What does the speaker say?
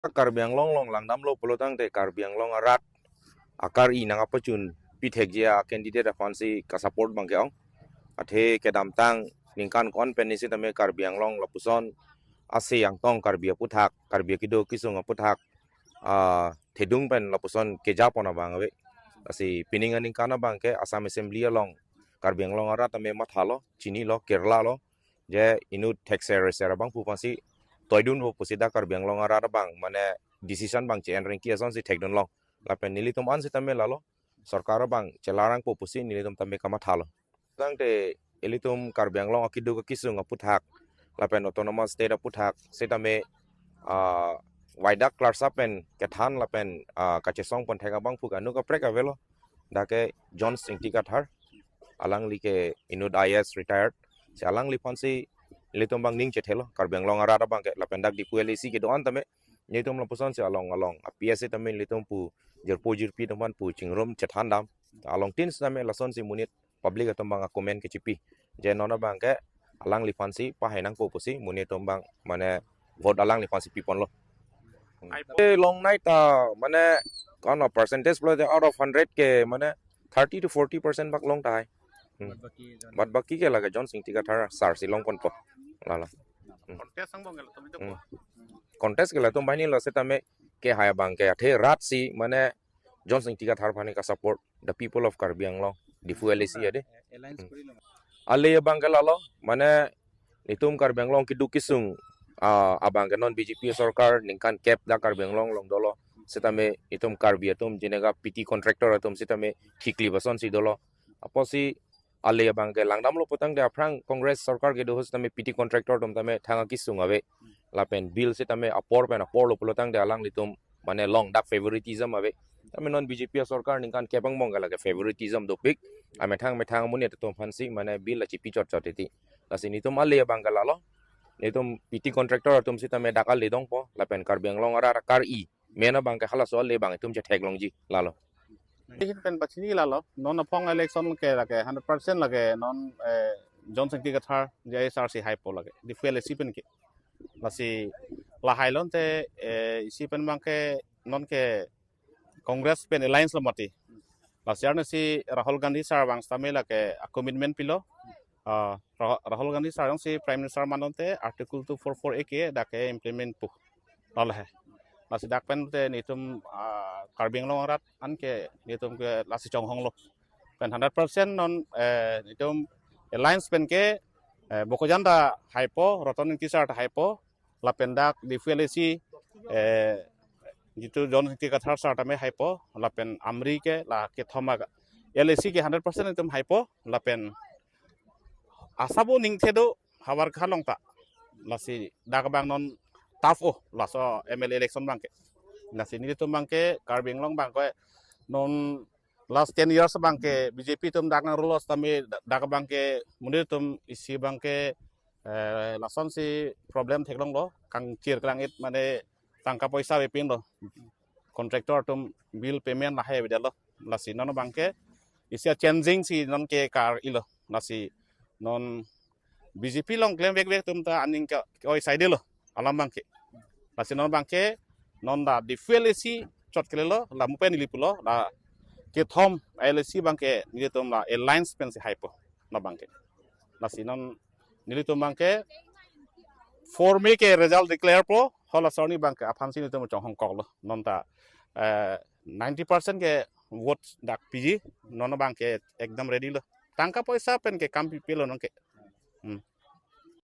Karbiang long langdam lo pelotang te karbiang long arat akar I nang apa cun pitek jia candidate afansi ka support bang keong athe ke dam tang ningkan kon penisi tame karbiang long lapuson ase yang tong karbia puthak karbia kido kisung puthak thedung pen lapuson ke japona bang ave asi piningan ningkana bang ke Assam Assembly long karbiang long arat tame mathalo chini lo Kerala lo je inu taxer sera bang pupasi toidun ho pusida karbiang long arat bang mane decision bang chen ringki ason si tekdon long lapen nilitum an si tame lalo sarkar bang celarang pupusi nilitum tame kama thalo tang te elitum karbiang long akidu ka kisung puthak lapen autonomous state puthak setame waidak klarsapen kethan lapen kachesong pon thega bang puka nu ka preka velo dake John Singtika thar alang like inud IS retired si alang li fansi litum bang ning chethelo karbiang long ara bang ke lapen dak di PLC ke doan tame nitum lapuson si along PSA tame litum pu jerpo jirpi teman pu chingrom chethan dam along tin tame lason si munit public atom bang komen ke cipi je nona bang ke alang li fansi pa henang po pusi munit tombang mane vote alang li fansi pipon lo long night mane kono percentage blow out of 100 ke mane 30 to 40% bak long tai bat baki ke laga John Sing tiga thara sar si long pon po lala contest ke la tum bani lo setame ke haya bang ke athe rat si mane John Sing tiga thar phani ka support the people of Karbiang long di fuelisi ade ale bang ke lalo mane nitum Karbiang long kidu kisung abang ke non BJP sarkar ningkan cap da Karbiang long dolo setame itum Karbi atum jenega PT contractor atum setame thikli bason si dolo apo si ale bang ke langdam lo potang de aprang congress sarkar ke dohos tame PT contractor tum tame thanga kisung ave lapen bill setame apor lo potang de alang litum mane long dak favoritism ave tame non BJP sarkar ningkan kepang mongala ke favoritism do pik ame thang munia tum fansi mane bill la chipi chot choteti lasini tum ale bang ke lalo nitum PT contractor tum setame dakal ledong po lapen Karbiang long ara kar I mena bang ke hala soal le bang tum je thek long ji lalo pen bachini lalo non apong election ke lage 100% lage non Johnson ki gathar JSRC hypo lage di fuel sipen ke lasi la hailon te sipen bang ke non ke congress pen alliance lo mati lasi arne si Rahul Gandhi sar bang stamela ke commitment pilo Rahul Gandhi sar si prime minister manonte article 244 a ke dake implement pu lalo lasi dakpen te nitum Karbiang long rat an ke nitum ke lasi chong hong lo pen 100% non nitum alliance pen ke bokojanda hypo roton kisar hypo la pendak di fuelesi gitu don ke kathar sa tame hypo la pen amri ke la ke thoma LAC ke 100% nitum hypo la pen asabo ning thedo hawar khalong ta lasi dakbang non tafo laso MLA election bangke nasi ini tuh bangke Karbiang long bangke non last 10 years bangke BJP tum dakna rulos tami dak bangke munir tum isi bangke lason si problem theklong lo kang cir klangit mane tangka poisa bepin lo kontraktor tum bill payment lahe bidalo lasi non bangke isi changing si non ke kar ilo lasi non BJP long claim vek tum ta aning ka oi side lo alam bangke lasi non bangke non da di fuelesi chot kelelo la mupen lipulo la ke thom LC bangke nilitum la alliance pen si hypo na bangke la sinon nilitum bangke for me ke result declare pro hola soni bangke aphan sin nitum chong hong kong lo non ta 90% ke vote dak PG non bangke ekdam ready lo tangka poisa pen ke kam pilo non ke